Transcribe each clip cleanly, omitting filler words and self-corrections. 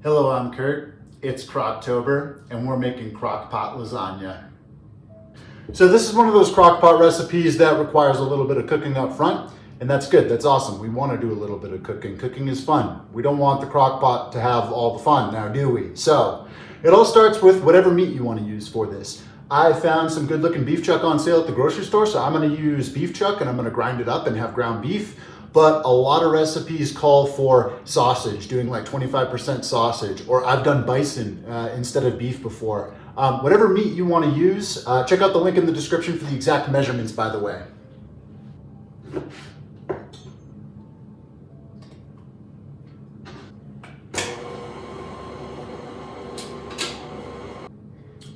Hello, I'm Kurt. It's CROCKTOBER, and we're making crock pot lasagna. So this is one of those crock pot recipes that requires a little bit of cooking up front, and that's good. That's awesome. We want to do a little bit of cooking. Cooking is fun. We don't want the crock pot to have all the fun now, do we? So it all starts with whatever meat you want to use for this. I found some good looking beef chuck on sale at the grocery store, so I'm going to use beef chuck and I'm going to grind it up and have ground beef. But a lot of recipes call for sausage, doing like 25% sausage, or I've done bison instead of beef before. Whatever meat you want to use, check out the link in the description for the exact measurements, by the way.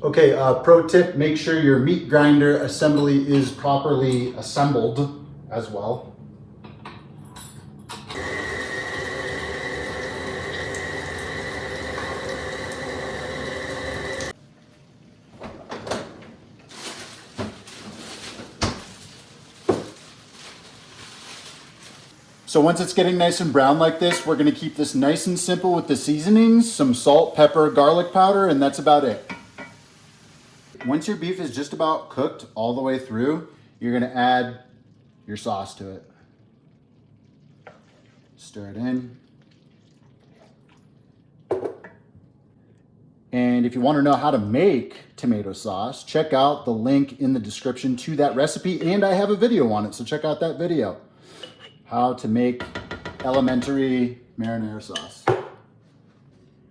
Okay, pro tip, make sure your meat grinder assembly is properly assembled as well. So once it's getting nice and brown like this, we're gonna keep this nice and simple with the seasonings, some salt, pepper, garlic powder, and that's about it. Once your beef is just about cooked all the way through, you're gonna add your sauce to it. Stir it in. And if you wanna know how to make tomato sauce, check out the link in the description to that recipe, and I have a video on it, so check out that video. How to make elementary marinara sauce.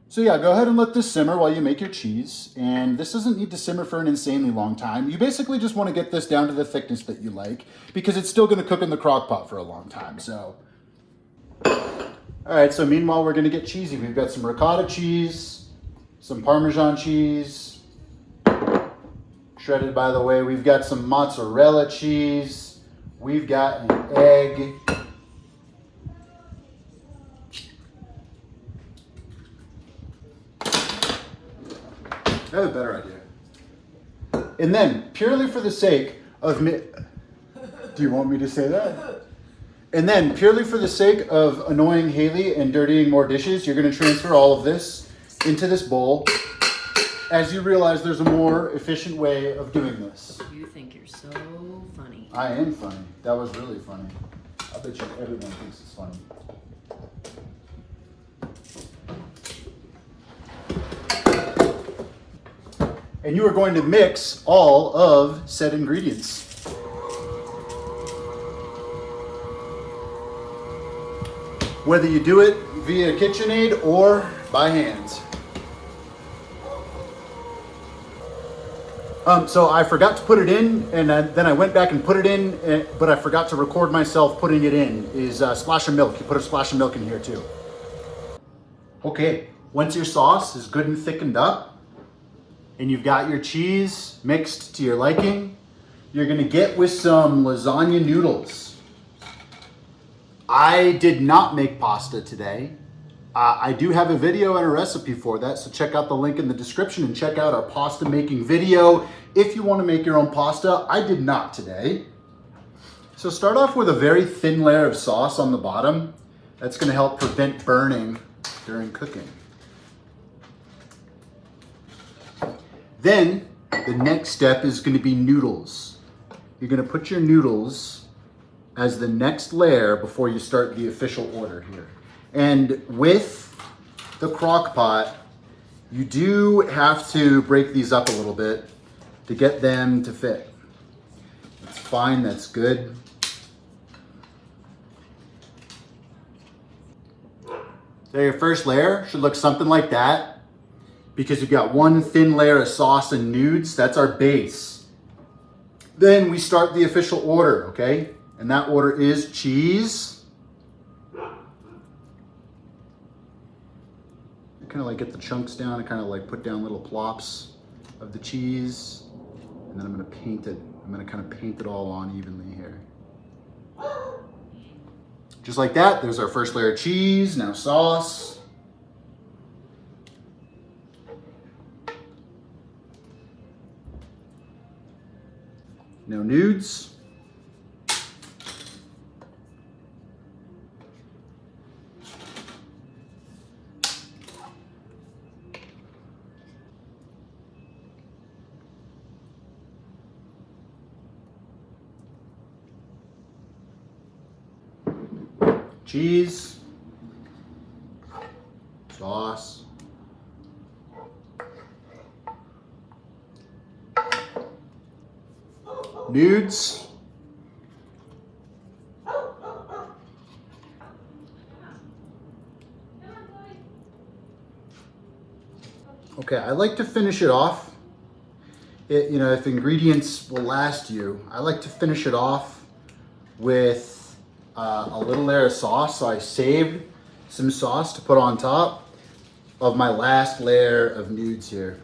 So yeah, go ahead and let this simmer while you make your cheese. And this doesn't need to simmer for an insanely long time. You basically just want to get this down to the thickness that you like, because it's still going to cook in the crock pot for a long time. So, all right, so meanwhile, we're going to get cheesy. We've got some ricotta cheese, some Parmesan cheese, shredded by the way. We've got some mozzarella cheese. We've got an egg. I have a better idea. And then, purely for the sake of do you want me to say that? And then, purely for the sake of annoying Haley and dirtying more dishes, you're going to transfer all of this into this bowl as you realize there's a more efficient way of doing this. You think you're so funny. I am funny. That was really funny. I bet you everyone thinks it's funny. And you are going to mix all of said ingredients. Whether you do it via KitchenAid or by hand. So I forgot to put it in, and then I went back and put it in, but I forgot to record myself putting it in, is a splash of milk. You put a splash of milk in here too. Okay, once your sauce is good and thickened up, and you've got your cheese mixed to your liking, you're gonna get with some lasagna noodles. I did not make pasta today. I do have a video and a recipe for that, so check out the link in the description and check out our pasta making video if you wanna make your own pasta. I did not today. So start off with a very thin layer of sauce on the bottom. That's gonna help prevent burning during cooking. Then the next step is going to be noodles. You're going to put your noodles as the next layer before you start the official order here. And with the crock pot, you do have to break these up a little bit to get them to fit. That's fine, that's good. So your first layer should look something like that, because you've got one thin layer of sauce and nudes. That's our base. Then we start the official order, okay? And that order is cheese. Kind of like get the chunks down and kind of like put down little plops of the cheese. And then I'm gonna paint it. I'm gonna kind of paint it all on evenly here. Just like that, there's our first layer of cheese, now sauce. No nudes. cheese, sauce, nudes, okay, I like to finish it off. If ingredients will last you, I like to finish it off with a little layer of sauce. So I saved some sauce to put on top of my last layer of nudes here.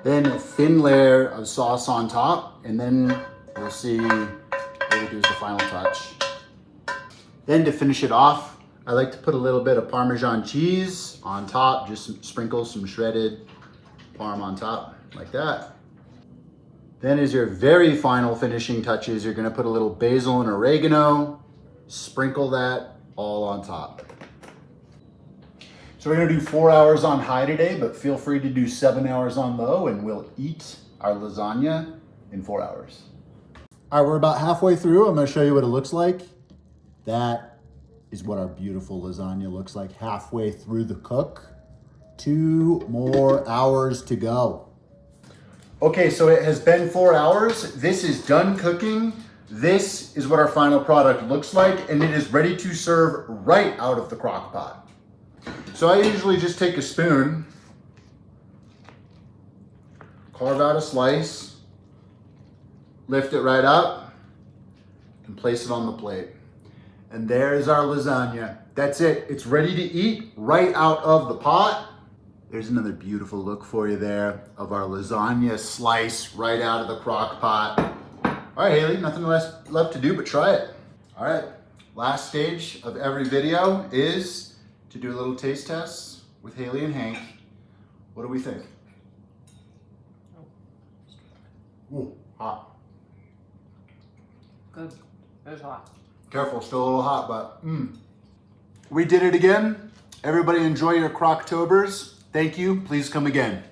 Then a thin layer of sauce on top, and then we'll see what we do as the final touch. Then to finish it off, I like to put a little bit of Parmesan cheese on top, just sprinkle some shredded Parm on top, like that. Then as your very final finishing touches, you're gonna put a little basil and oregano, sprinkle that all on top. So we're gonna do 4 hours on high today, but feel free to do 7 hours on low, and we'll eat our lasagna in 4 hours. All right, we're about halfway through. I'm gonna show you what it looks like. That is what our beautiful lasagna looks like halfway through the cook. 2 more hours to go. Okay, so it has been 4 hours. This is done cooking. This is what our final product looks like, and it is ready to serve right out of the crock pot. So I usually just take a spoon, carve out a slice, lift it right up, and place it on the plate. And there's our lasagna. That's it. It's ready to eat right out of the pot. There's another beautiful look for you there of our lasagna slice right out of the crock pot. All right, Haley, nothing left to do but try it. All right, last stage of every video is to do a little taste test with Haley and Hank. What do we think? Ooh, hot. Good. It's hot. Careful, still a little hot, but We did it again. Everybody enjoy your Crocktobers. Thank you. Please come again.